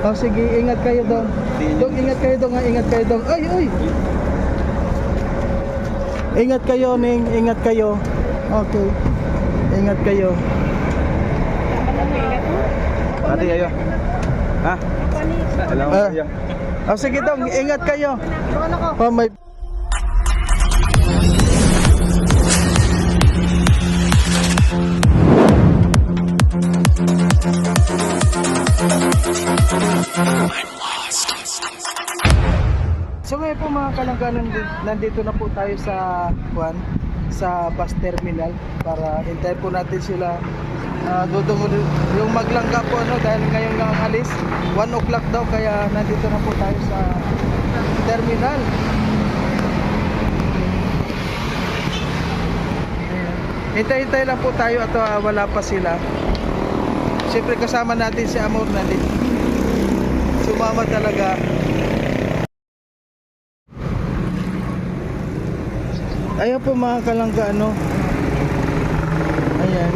Oh, sige, ingat kayo dong. Dong, ingat kayo dong, ingat kayo dong. Ay, uy! Ingat kayo, Ning, ingat kayo. Okay. Ingat kayo. Ate ayo. Ha? Hello. Oh, sige dong, ingat kayo. Oh, may... So ngayon po mga kalangga, nandito na po tayo sa sa bus terminal para hintayin po natin sila. Dudungo yung maglangga po dahil ngayon lang ang alis 1 o'clock daw, kaya nandito na po tayo sa terminal. Hintay-hintay lang po tayo at wala pa sila. Siyempre kasama natin si Amor na din. Sumama talaga. Ayan po mga kalangga, ayan.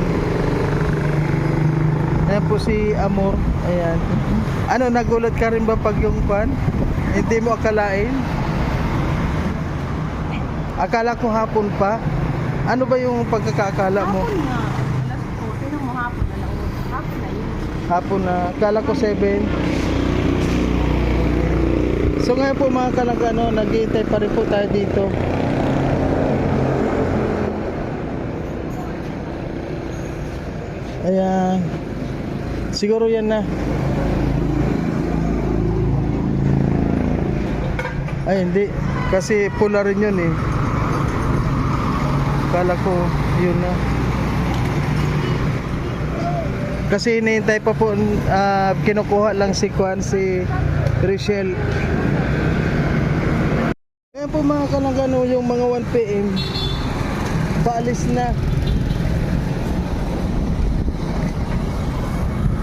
Ayan po si Amor. Ayan. Nagulat ka rin ba pag yung pan? Hindi mo akalain? Akala ko hapon pa. Ano ba yung pagkakakala mo? Hapon nga. Alas po. Tingnan mo hapon na lang. Hapon na yun. Hapon na. Akala ko 7. So ngayon po mga kalangga, nag-iintay pa rin po tayo dito. Ayan. Siguro yan na. Ay hindi. Kasi pula rin yun eh. Kala ko yun na. Kasi hinihintay pa po, kinukuha lang si Rachel. Ayan po mga kalangga, yung mga 1 PM paalis na.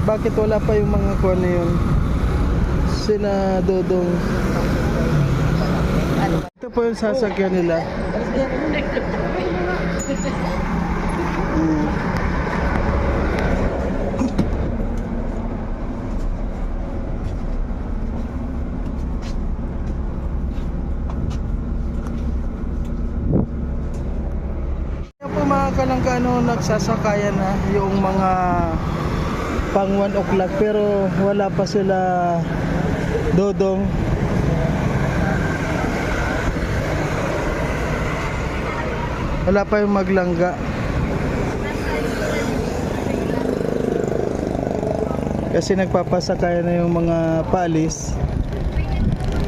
Bakit wala pa yung mga kuha na yun? Sina Dodong. Ito po yung sasakyan nila. Ayan po mga kalangga, nagsasakayan na yung mga pang 1 o'clock pero wala pa sila Dodong. Wala pa yung maglangga. Kasi nagpapasakaya na yung mga paalis.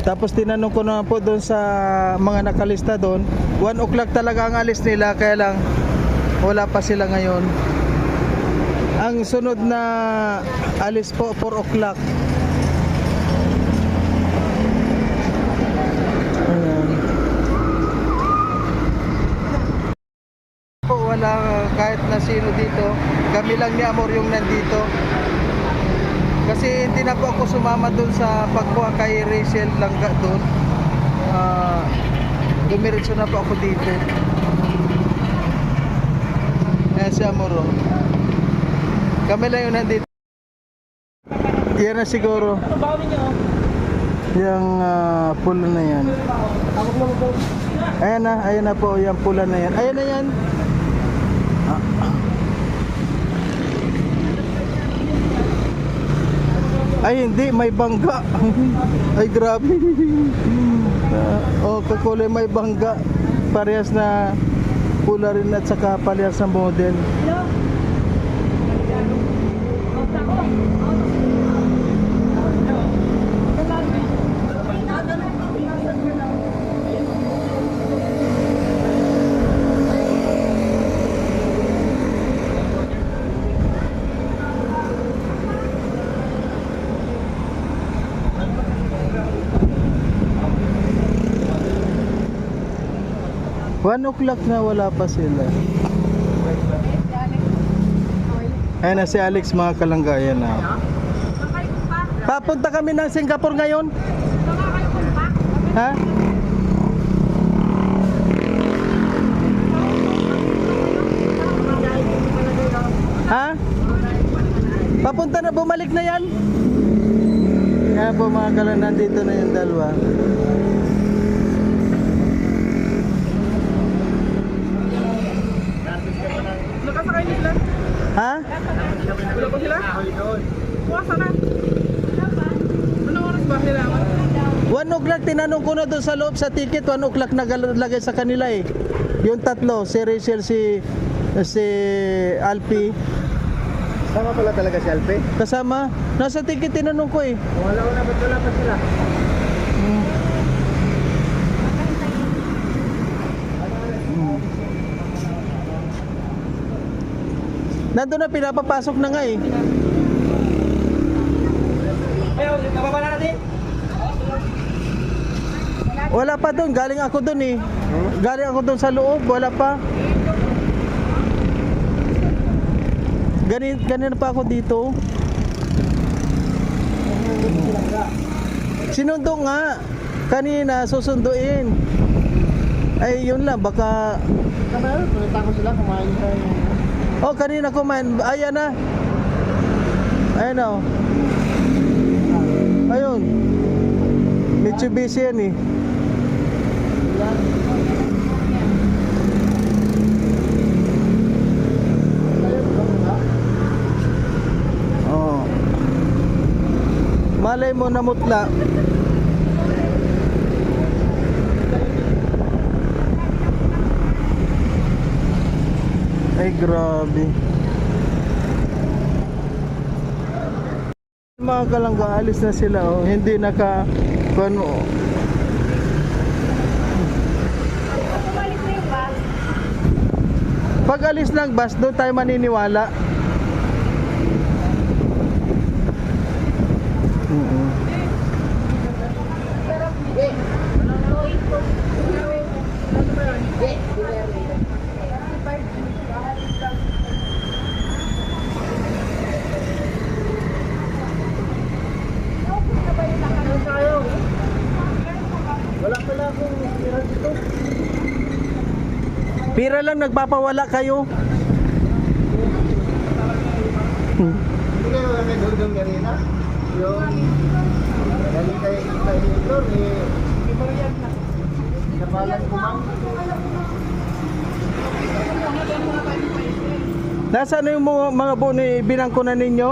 Tapos tinanong ko na po doon sa mga nakalista doon, 1 o'clock talaga ang alis nila, kaya lang wala pa sila ngayon. Ang sunod na alis po 4 o'clock. Ayan. Po wala kahit na sino dito. Kami lang ni Amor yung nandito. Kasi hindi na po ako sumama doon sa pagkuha kay Rachel Langga doon. Dumiretso na po ako dito. Ayan si Amor. Kami lang yung nandito. Yan na siguro. Yung pula na yan. Ayan na po yung pula na yan. Ayan na yan. Ay hindi, may bangga. Ay grabe. Kakulay may bangga. Parehas na pula rin at saka parehas na model. One o'clock na wala pa sila. Ayan na si Alex mga kalangga. Ayan na. Papunta kami ng Singapore ngayon. Ha? Ha? Papunta na, bumalik na yan? Kaya po mga kalan, nandito na yung dalawa. Nakasakay nila. Ha? Wala pa sila? Puwasa na. Anong oras ba sila? 1 o'clock, tinanong ko na doon sa loob sa ticket, 1 o'clock nagalagay sa kanila eh. Yung tatlo, si Rachel, si Alpi. Sama pala talaga si Alpe. Kasama, nasa ticket tinanong ko eh. Wala ko na, ba't wala pa sila? Nandun na, pinapapasok na nga eh. Ayaw, nababa na natin. Wala pa doon, galing ako doon eh. Galing ako doon sa loob, wala pa. Ganun pa ako dito. Sinundo nga. Kanina, susunduin. Ay, yun lang, baka... Kamaya, punita ko sila, kumain tayo. Oh, kanina kumain. Ayan na. Ayan na oh. Ayun. Mitsubishi yan eh. Oh. Malay mo namutla. Ay grabe. Mga kalangga, alis na sila oh. Hindi naka ano. Pag alis ng bus, doon tayo maniniwala. Wala pala akong tira dito. Pira lang nagpapawala kayo. Hindi kayo may dudong kanina? Yung galing kayo dito ni Kapalan Kumang. Nasaan na yung mga buo ni binangkunan ninyo?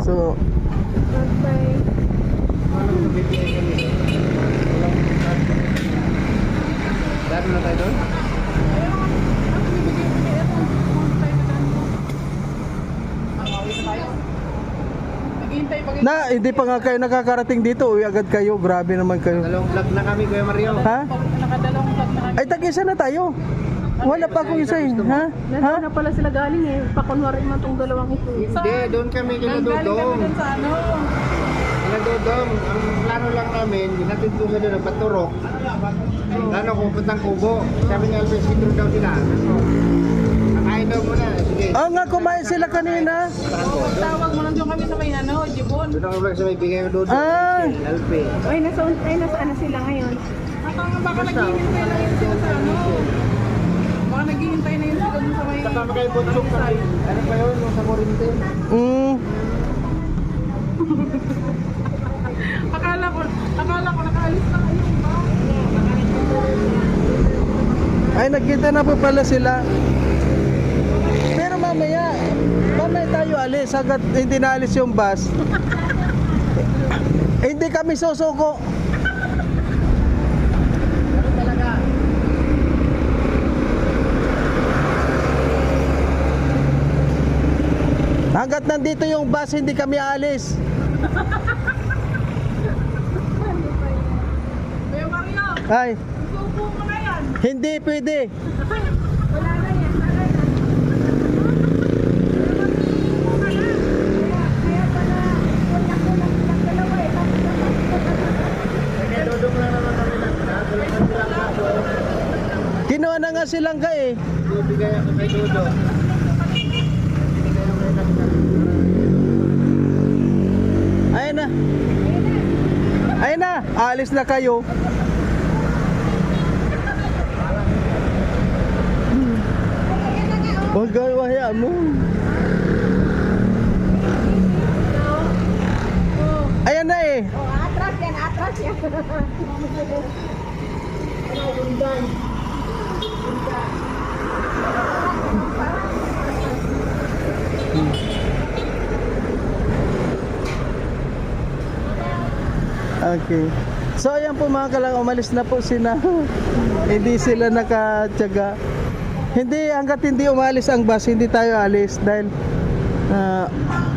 So, Dati na tayo doon? hindi pa nga kayo nakakarating dito. Uwi agad kayo. Grabe naman kayo. Dalawang vlog na kami, Kuya Mario. Ha? Nakadalawang vlog na kami. Ay, tag-isa na tayo. Wala pa akong isa eh. Ha? Ha? Nandun na pala sila galing eh. Pakunwari man tong dalawang ito. Hindi, doon kami kina Galing kami Dodong. dun sa ano. Kina Dodong, ang plano lang namin, binatid ko sa doon ng Paturok. Plano ko puntang Kubo. Sabi niya, Alves, intro daw sila. Kakain daw muna. Sige. Oo nga, kumain sila kanina. Tawag mo lang doon kami sa may ano, Jibon. Doon ako vlog sa may bigay ko Dodong. Ah. Alpe. Ay, nasaan na sila ngayon? Baka naghihintay na yun sila sa ano. Baka naghihintay na yun sila dun sa may... Kasama kayo Botsok kami. Ano pa yun, yung sa Morinte? Akala ko nakaalis na kayo. Ay, nagkita na po pala sila. Pero mamaya tayo alis. Agad hindi na alis yung bus. Hindi kami susuko. Hanggat nandito yung bus, hindi kami alis. Kuya Mario, Ay, suko mo na yan. hindi pwede. Wala na yan. Kaya Dodong lang naman kami lang. Dalawang sila ka. Kinuha na nga silang ka eh. Bibigay ako kay Dodong. Ayun na. Ayun na. Alis na kayo. Huwag ganun. Ayan na eh. Oh, atras yan, atras yan. Okay. So ayan po mga kalang, umalis na po sila. Hindi sila nakatyaga. Hindi, hanggat hindi umalis ang bus, hindi tayo alis dahil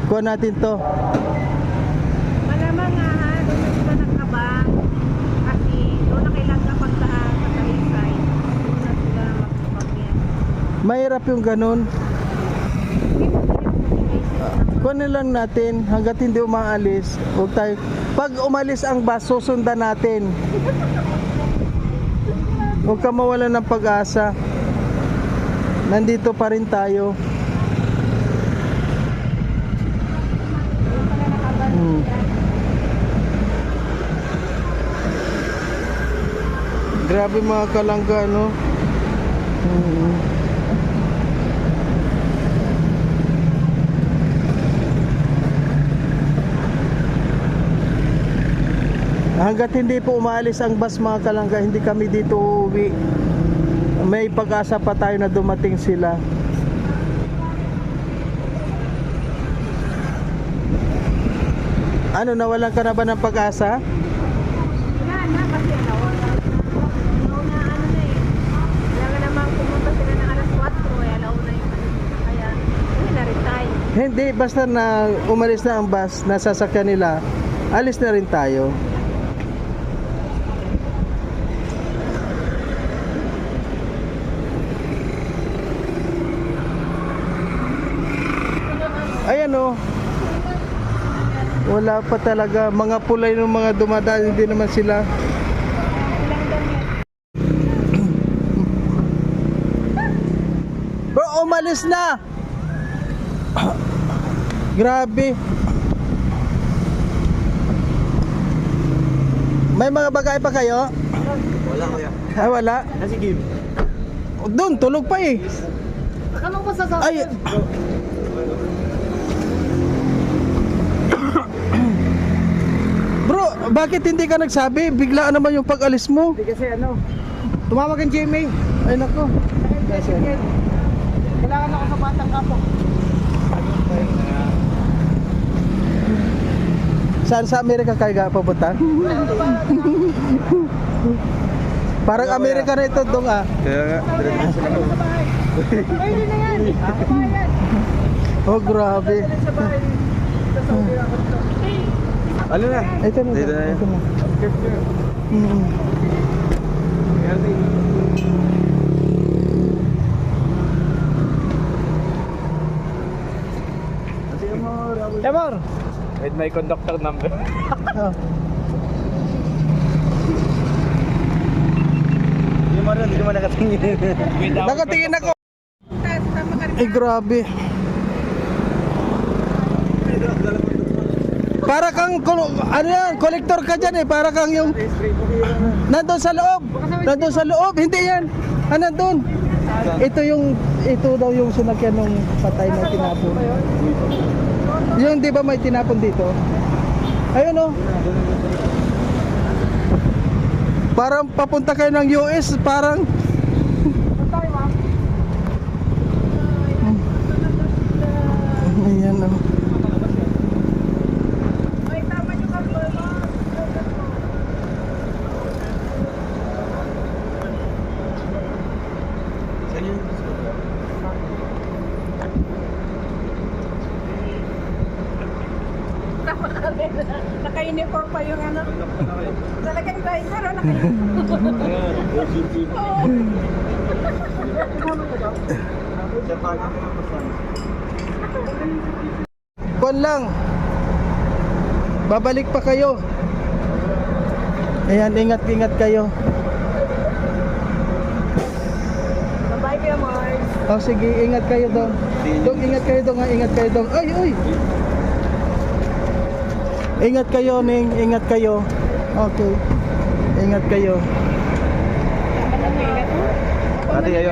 kuha natin to. Malamang nga ha, doon na sila nakabang. Kasi doon na kailangan kapag sa Talisay. Doon na sila magpapagyan. Mahirap yung ganun. Kunin lang natin hanggat hindi umaalis. Huwag tayo. Pag umalis ang bus, susundan natin. Huwag ka mawalan ng pag-asa. Nandito pa rin tayo. Grabe mga kalangga, no? Hanggat hindi po umaalis ang bus mga kalangga, hindi kami dito uuwi. May pag-asa pa tayo na dumating sila. Ano, nawalan ka na ba ng pag-asa? Wala na kasi alauna ano na eh. Kailangan namang pumunta sila ng alas 4 eh. Alauna yung kaya hindi na rin tayo. Hindi, basta na umalis na ang bus, nasasakyan nila, alis na rin tayo. Ayan o. Wala pa talaga. Mga pulay ng mga dumadaan, hindi naman sila. Bro, umalis na! Grabe. May mga bagay pa kayo? Wala kuya. Ah, wala? Sige. Doon, tulog pa eh. Anong masasabi? Ay, bro, bakit hindi ka nagsabi? Biglaan naman yung pag-alis mo. Hindi kasi ano, tumawag ang GMA. Ay nako. Kailangan ako sa Batang Kapo. Saan sa Amerika kayo papunta? Parang Amerika na ito dong ah. Kaya nga, diretso sila ko. Pwede na yan. Oh, grabe. Ano na? Ito na. Dito na. Ito na. Mm. Emor! With my conductor number. Oh. Hindi mo nakatingin. Nakatingin ako. Ay, grabe. Para kang, ano yan, kolektor ka dyan eh. Para kang yung, nandun sa loob. Nandun sa loob. Hindi yan. Ah, nandun. Ito daw yung sinakyan ng patay na tinapon. Yung di ba may tinapon dito? Ayun oh. Parang papunta kayo ng US, parang ayan oh. Naka-uniform pa yung ano. Talagang driver, naka-uniform. Kuwan lang. Babalik pa kayo. Ayan, ingat-ingat kayo. Bye-bye kayo, Mars. Oh, sige, ingat kayo dong. Dong, ingat kayo dong, ingat kayo dong. Ay, uy. Ingat kayo, Ning. Ingat kayo. Okay. Ingat kayo. Ate, ayo.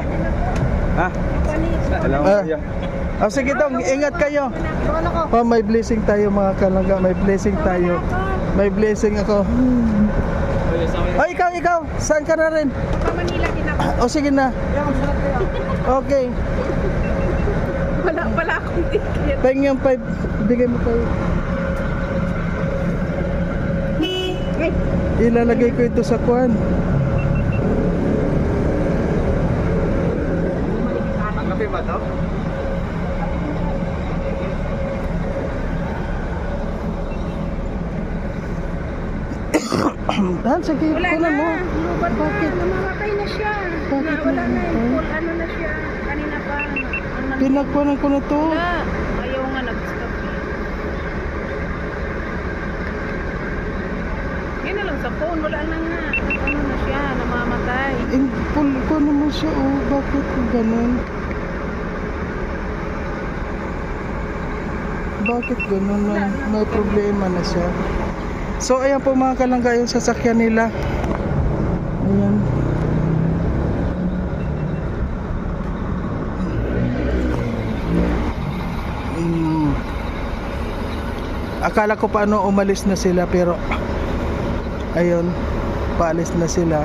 Ha? Sige dong, ingat kayo. Oh, may blessing tayo mga kalangga, may blessing tayo. May blessing ako. Oh, ikaw, saan ka na rin? Pa Manila kinaka. O sige na. Okay. Wala akong ticket. Peng yung 5, bigay mo kayo. Ilalagay ko ito sa kwan. Kape ba to? Dan, sige, Wala kunan mo. na. Lubat na. Namamatay na siya. Bakit Wala na. namamatay? Full ano na siya. Kanina pa. Pinagkunan ko na to. Wala. Ayaw nga nag-stop. Yan na lang sa phone. Wala na nga. Ano na siya. Namamatay. Full ko naman siya, oh. Bakit ganun? Bakit ganun? May problema na siya. So, ayan po mga kalangga yung sasakyan nila. Ayan. Akala ko paano umalis na sila pero ayun, paalis na sila.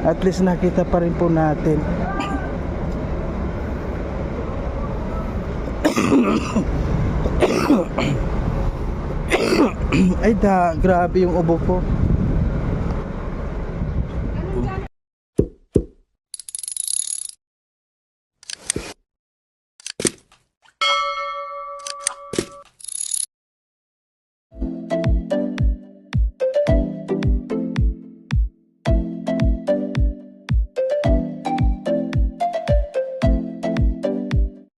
At least nakita pa rin po natin. Ay grabe yung ubo ko.